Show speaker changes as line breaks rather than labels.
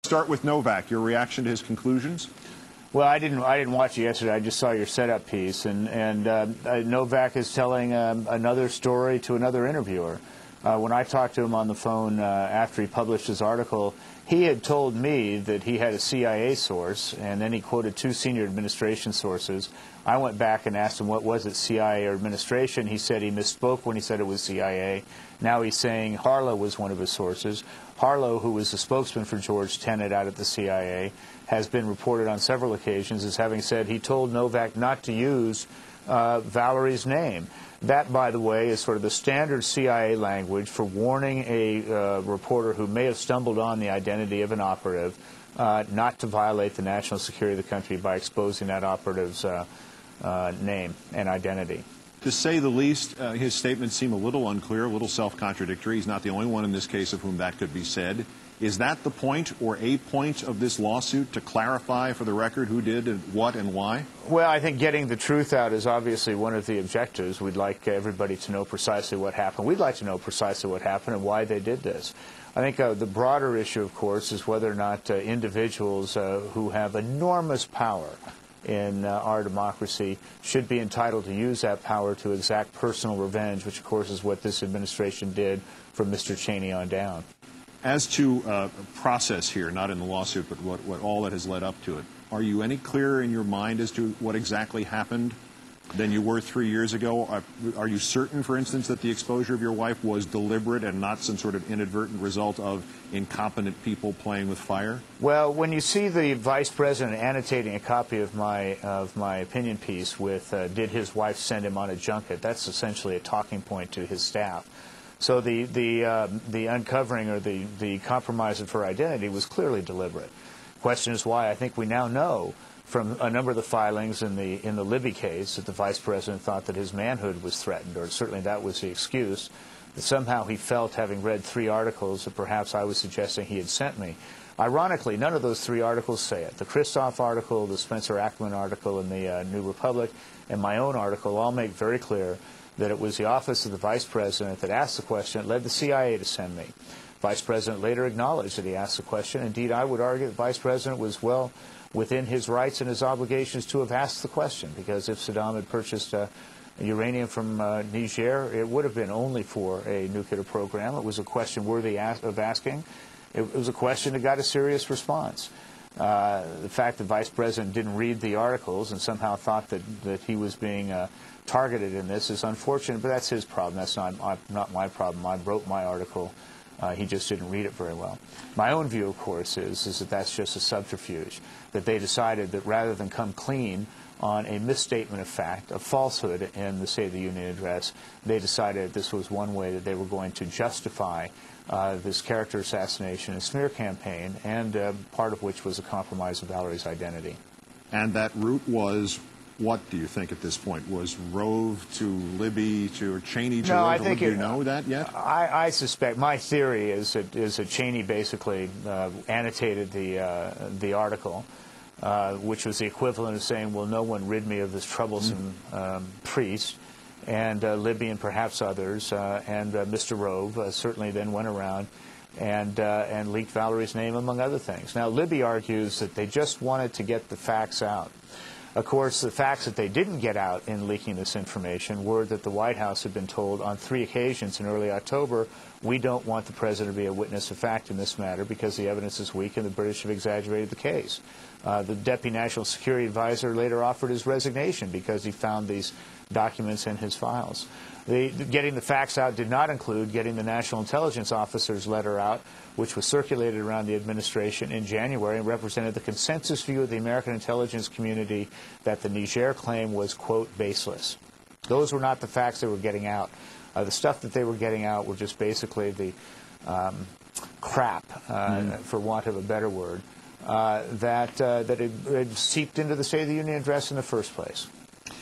Start with Novak. Your reaction to his conclusions?
Well, I didn't watch it yesterday. I just saw your setup piece, and Novak is telling another story to another interviewer. When I talked to him on the phone after he published his article, he had told me that he had a CIA source, and then he quoted two senior administration sources. I went back and asked him what was it, CIA or administration. He said he misspoke when he said it was CIA. Now he's saying Harlow was one of his sources. Harlow, who was the spokesman for George Tenet out at the CIA, has been reported on several occasions as having said he told Novak not to use Valerie's name. That, by the way, is sort of the standard CIA language for warning a reporter who may have stumbled on the identity of an operative not to violate the national security of the country by exposing that operative's name and identity.
To say the least, his statements seem a little unclear, a little self-contradictory. He's not the only one in this case of whom that could be said. Is that the point or a point of this lawsuit, to clarify for the record who did and what and why?
Well, I think getting the truth out is obviously one of the objectives. We'd like everybody to know precisely what happened. We'd like to know precisely what happened and why they did this. I think the broader issue, of course, is whether or not individuals who have enormous power in our democracy should be entitled to use that power to exact personal revenge, which, of course, is what this administration did from Mr. Cheney on down.
As to process here, not in the lawsuit, but what all that has led up to it, are you any clearer in your mind as to what exactly happened than you were 3 years ago? Are you certain, for instance, that the exposure of your wife was deliberate and not some sort of inadvertent result of incompetent people playing with fire?
Well, when you see the vice president annotating a copy of my opinion piece with did his wife send him on a junket, that's essentially a talking point to his staff. So the uncovering or the compromise of her identity was clearly deliberate. The question is why. I think we now know from a number of the filings in the Libby case that the vice president thought that his manhood was threatened, or certainly that was the excuse, that somehow he felt, having read 3 articles that perhaps I was suggesting he had sent me. Ironically, none of those 3 articles say it. The Christoph article, the Spencer Ackerman article in the New Republic, and my own article all make very clear that it was the office of the vice president that asked the question. It led the CIA to send me. Vice president later acknowledged that he asked the question. Indeed, I would argue the vice president was well within his rights and his obligations to have asked the question, because if Saddam had purchased uranium from Niger, it would have been only for a nuclear program. It was a question worthy of asking. It was a question that got a serious response. The fact that Vice President didn't read the articles and somehow thought that he was being targeted in this is unfortunate, but that's his problem. That's not my problem. I wrote my article. He just didn't read it very well. My own view, of course, is that that's just a subterfuge, that they decided that rather than come clean on a misstatement of fact, a falsehood in the State of the Union address, they decided this was one way that they were going to justify this character assassination and smear campaign, and part of which was a compromise of Valerie's identity.
And that route was, what do you think at this point? Was Rove to Libby to Cheney to Rove? Do you know that yet?
I suspect, my theory is that Cheney basically annotated the article, which was the equivalent of saying, well, no one rid me of this troublesome priest. And Libby and perhaps others, and Mr. Rove certainly then went around and leaked Valerie's name, among other things. Now, Libby argues that they just wanted to get the facts out. Of course, the facts that they didn't get out in leaking this information were that the White House had been told on 3 occasions in early October, we don't want the president to be a witness of fact in this matter because the evidence is weak and the British have exaggerated the case. The Deputy National Security Advisor later offered his resignation because he found these documents in his files. Getting the facts out did not include getting the National Intelligence Officer's letter out, which was circulated around the administration in January and represented the consensus view of the American intelligence community that the Niger claim was, quote, baseless. Those were not the facts they were getting out. The stuff that they were getting out were just basically the crap, for want of a better word, that it seeped into the State of the Union address in the first place.